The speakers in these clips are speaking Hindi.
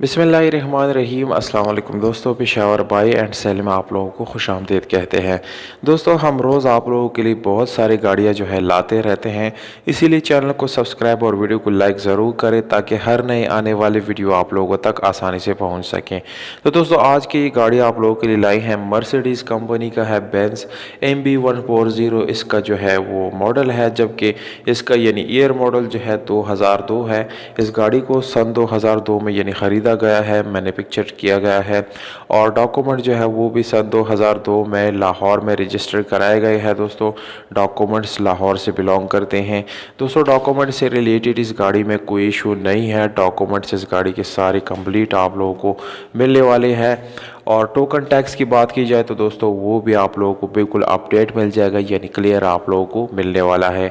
बिस्मिल्लाहिर्रहमानिर्रहीम। अस्सलाम वालेकुम दोस्तों, पेशावर बाई एंड सेल में आप लोगों को खुशामदीद कहते हैं। दोस्तों, हम रोज़ आप लोगों के लिए बहुत सारी गाड़ियां जो है लाते रहते हैं, इसीलिए चैनल को सब्सक्राइब और वीडियो को लाइक ज़रूर करें ताकि हर नए आने वाले वीडियो आप लोगों तक आसानी से पहुंच सकें। तो दोस्तों, आज की गाड़ी आप लोगों के लिए लाई है, मर्सिडीज़ कंपनी का है बेंज MB140। इसका जो है वो मॉडल है, जबकि इसका यानी ईयर मॉडल जो है 2002 है। इस गाड़ी को सन 2002 में यानी ख़रीदा गया है, मैंने पिक्चर किया गया है और डॉक्यूमेंट जो है वो भी सन 2002 में लाहौर में रजिस्टर कराए गए हैं। दोस्तों, डॉक्यूमेंट्स लाहौर से बिलोंग करते हैं। दोस्तों, डॉक्यूमेंट से रिलेटेड इस गाड़ी में कोई इशू नहीं है। डॉक्यूमेंट्स इस गाड़ी के सारे कंप्लीट आप लोगों को मिलने वाले हैं। और टोकन टैक्स की बात की जाए तो दोस्तों, वो भी आप लोगों को बिल्कुल अपडेट मिल जाएगा, यानी क्लियर आप लोगों को मिलने वाला है।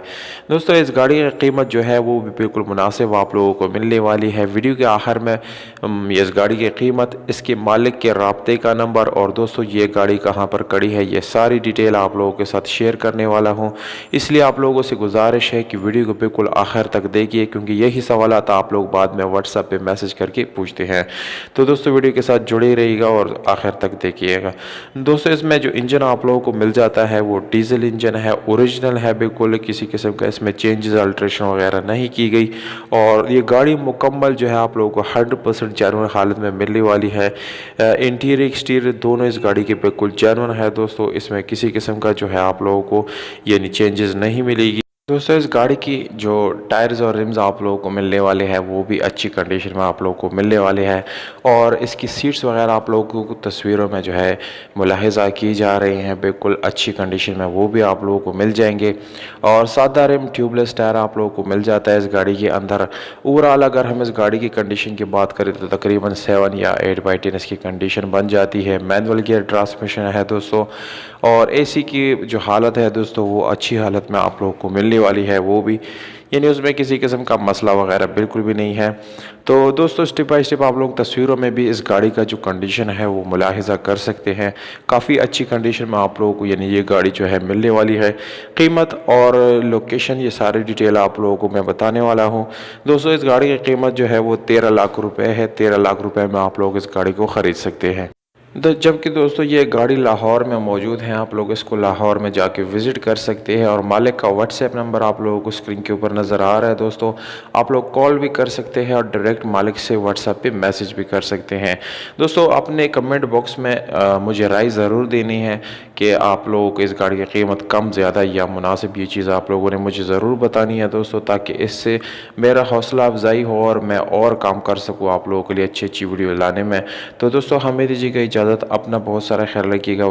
दोस्तों, इस गाड़ी की कीमत जो है वो भी बिल्कुल मुनासिब आप लोगों को मिलने वाली है। वीडियो के आखिर में इस गाड़ी की कीमत, इसके मालिक के राब्ते का नंबर और दोस्तों ये गाड़ी कहाँ पर खड़ी है, ये सारी डिटेल आप लोगों के साथ शेयर करने वाला हूँ। इसलिए आप लोगों से गुजारिश है कि वीडियो को बिल्कुल आखिर तक देखिए, क्योंकि यही सवाल आप लोग बाद में व्हाट्सएप पे मैसेज करके पूछते हैं। तो दोस्तों, वीडियो के साथ जुड़े रहिएगा और आखिर तक देखिएगा। दोस्तों, इसमें जो इंजन आप लोगों को मिल जाता है वो डीजल इंजन है, ओरिजिनल है, बिल्कुल किसी किस्म का इसमें चेंजेस अल्ट्रेशन वगैरह नहीं की गई। और ये गाड़ी मुकम्मल जो है आप लोगों को 100% जेन्युइन हालत में मिलने वाली है। इंटीरियर एक्सटीरियर दोनों इस गाड़ी के बिल्कुल जेन्युइन है। दोस्तों, इसमें किसी किस्म का जो है आप लोगों को यानी चेंजेस नहीं मिलेगी। दोस्तों, इस गाड़ी की जो टायर्स और रिम्स आप लोगों को मिलने वाले हैं वो भी अच्छी कंडीशन में आप लोगों को मिलने वाले हैं। और इसकी सीट्स वगैरह आप लोगों को तस्वीरों में जो है मुलाहिज़ा की जा रही हैं, बिल्कुल अच्छी कंडीशन में वो भी आप लोगों को मिल जाएंगे। और सादा रिम ट्यूबलेस टायर आप लोगों को मिल जाता है इस गाड़ी के अंदर। ओवरऑल अगर हम इस गाड़ी की कंडीशन की बात करें तो तकरीबन 7 या 8/10 इसकी कंडीशन बन जाती है। मैनुअल गियर ट्रांसमिशन है दोस्तों। और एसी की जो हालत है दोस्तों, वो अच्छी हालत में आप लोगों को मिलने वाली है, वो भी यानी उसमें किसी किस्म का मसला वगैरह बिल्कुल भी नहीं है। तो दोस्तों, स्टेप बाय स्टेप आप लोग तस्वीरों में भी इस गाड़ी का जो कंडीशन है वो मुलाहिज़ा कर सकते हैं। काफ़ी अच्छी कंडीशन में आप लोगों को यानी ये गाड़ी जो है मिलने वाली है। कीमत और लोकेशन ये सारी डिटेल आप लोगों को मैं बताने वाला हूँ। दोस्तों, इस गाड़ी की कीमत जो है वो 13 लाख रुपये है। 13 लाख रुपये में आप लोग इस गाड़ी को ख़रीद सकते हैं। जबकि दोस्तों ये गाड़ी लाहौर में मौजूद है, आप लोग इसको लाहौर में जाके विज़िट कर सकते हैं। और मालिक का व्हाट्सएप नंबर आप लोगों को स्क्रीन के ऊपर नज़र आ रहा है। दोस्तों, आप लोग कॉल भी कर सकते हैं और डायरेक्ट मालिक से व्हाट्सएप पे मैसेज भी कर सकते हैं। दोस्तों, अपने कमेंट बॉक्स में मुझे राय ज़रूर देनी है कि आप लोगों को इस गाड़ी की कीमत कम ज़्यादा या मुनासिब, ये चीज़ आप लोगों ने मुझे ज़रूर बतानी है दोस्तों, ताकि इससे मेरा हौसला अफजाई हो और मैं और काम कर सकूँ आप लोगों के लिए अच्छी अच्छी वीडियो लाने में। तो दोस्तों, हमें दीजिएगा इजाज़त। अपना बहुत सारा ख्याल रखिएगा।